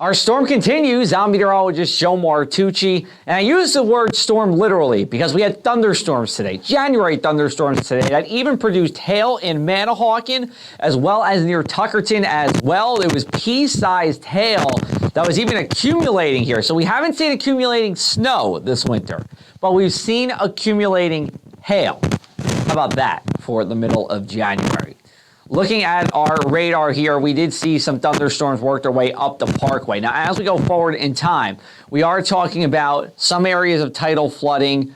Our storm continues. I'm meteorologist Joe Martucci, and I use the word storm literally because we had thunderstorms today, January thunderstorms today, that even produced hail in Manahawkin as well as near Tuckerton as well. It was pea-sized hail that was even accumulating here. So we haven't seen accumulating snow this winter, but we've seen accumulating hail. How about that for the middle of January? Looking at our radar here, we did see some thunderstorms work their way up the parkway. Now, as we go forward in time, we are talking about some areas of tidal flooding,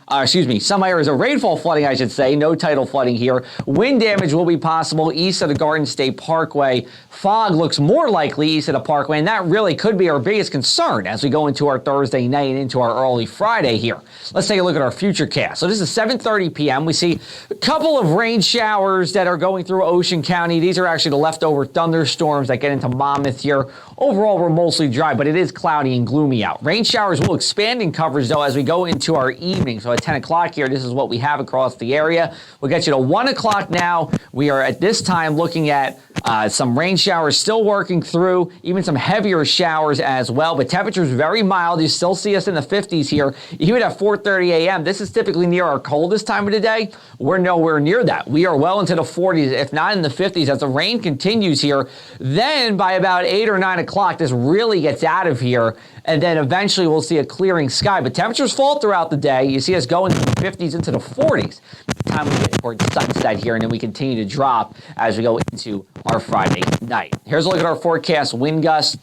some areas of rainfall flooding, I should say, no tidal flooding here. Wind damage will be possible east of the Garden State Parkway. Fog looks more likely east of the Parkway, and that really could be our biggest concern as we go into our Thursday night and into our early Friday here. Let's take a look at our futurecast. So this is 7:30 p.m. We see a couple of rain showers that are going through Ocean County. These are actually the leftover thunderstorms that get into Monmouth here. Overall, we're mostly dry, but it is cloudy and gloomy out. Rain showers will expand in coverage, though, as we go into our evening. So at 10 o'clock here, this is what we have across the area. We'll get you to 1 o'clock now. We are at this time looking at some rain showers still working through, even some heavier showers as well. But temperatures very mild. You still see us in the 50s here. Even at 4:30 a.m., this is typically near our coldest time of the day. We're nowhere near that. We are well into the 40s, if not in the 50s, as the rain continues here. Then by about 8 or 9 o'clock, this really gets out of here. And then eventually we'll see a clearing sky. But temperatures fall throughout the day. You see us going from the 50s into the 40s. Time we get towards sunset here, and then we continue to drop as we go into our Friday night. Here's a look at our forecast. Wind gusts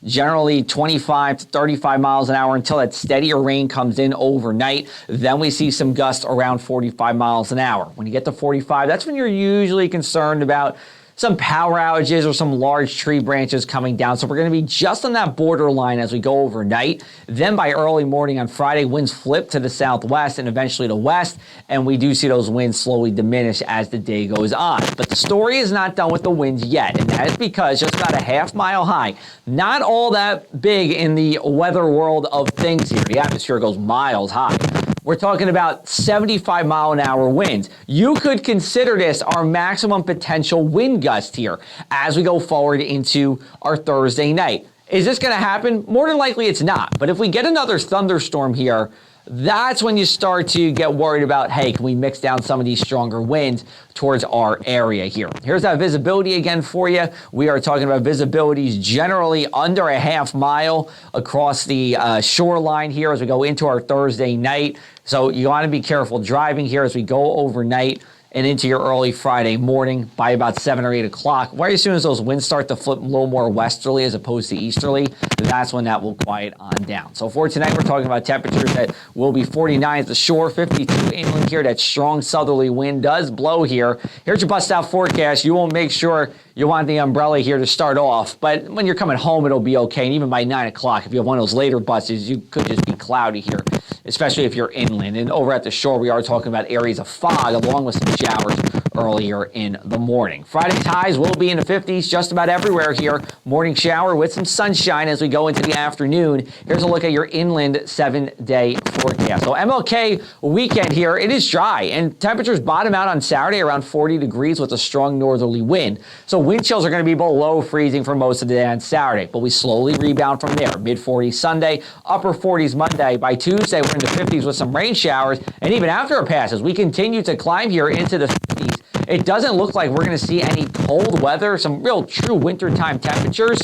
generally 25 to 35 miles an hour until that steadier rain comes in overnight. Then we see some gusts around 45 miles an hour. When you get to 45, that's when you're usually concerned about some power outages or some large tree branches coming down. So we're going to be just on that borderline as we go overnight. Then by early morning on Friday, winds flip to the southwest and eventually the west. And we do see those winds slowly diminish as the day goes on. But the story is not done with the winds yet. And that is because just about a half-mile high, not all that big in the weather world of things here. The atmosphere goes miles high. We're talking about 75-mile-an-hour winds. You could consider this our maximum potential wind gust here as we go forward into our Thursday night. Is this going to happen? More than likely it's not. But if we get another thunderstorm here, that's when you start to get worried about, hey, can we mix down some of these stronger winds towards our area here? Here's that visibility again for you. We are talking about visibilities generally under a half mile across the shoreline here as we go into our Thursday night. So you want to be careful driving here as we go overnight and into your early Friday morning by about 7 or 8 o'clock. Right as soon as those winds start to flip a little more westerly as opposed to easterly, that's when that will quiet on down. So for tonight, we're talking about temperatures that will be 49 at the shore, 52 inland here. That strong southerly wind does blow here. Here's your bust out forecast. You will make sure you want the umbrella here to start off, but when you're coming home, it'll be okay. And even by 9 o'clock, if you have one of those later buses, you could just be cloudy here, especially if you're inland. And over at the shore, we are talking about areas of fog along with some showers earlier in the morning. Friday's highs will be in the 50s just about everywhere here. Morning shower with some sunshine as we go into the afternoon. Here's a look at your inland 7-day forecast. So MLK weekend here, it is dry and temperatures bottom out on Saturday around 40 degrees with a strong northerly wind. So wind chills are going to be below freezing for most of the day on Saturday, but we slowly rebound from there. Mid-40s Sunday, upper 40s Monday. By Tuesday, we're in the 50s with some rain showers, and even after it passes, we continue to climb here into the 50s. It doesn't look like we're going to see any cold weather, some real true wintertime temperatures,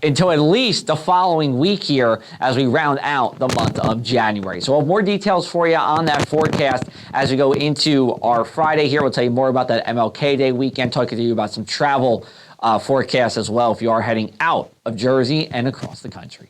until at least the following week here as we round out the month of January. So we'll have more details for you on that forecast as we go into our Friday here. We'll tell you more about that MLK Day weekend, talking to you about some travel forecasts as well if you are heading out of Jersey and across the country.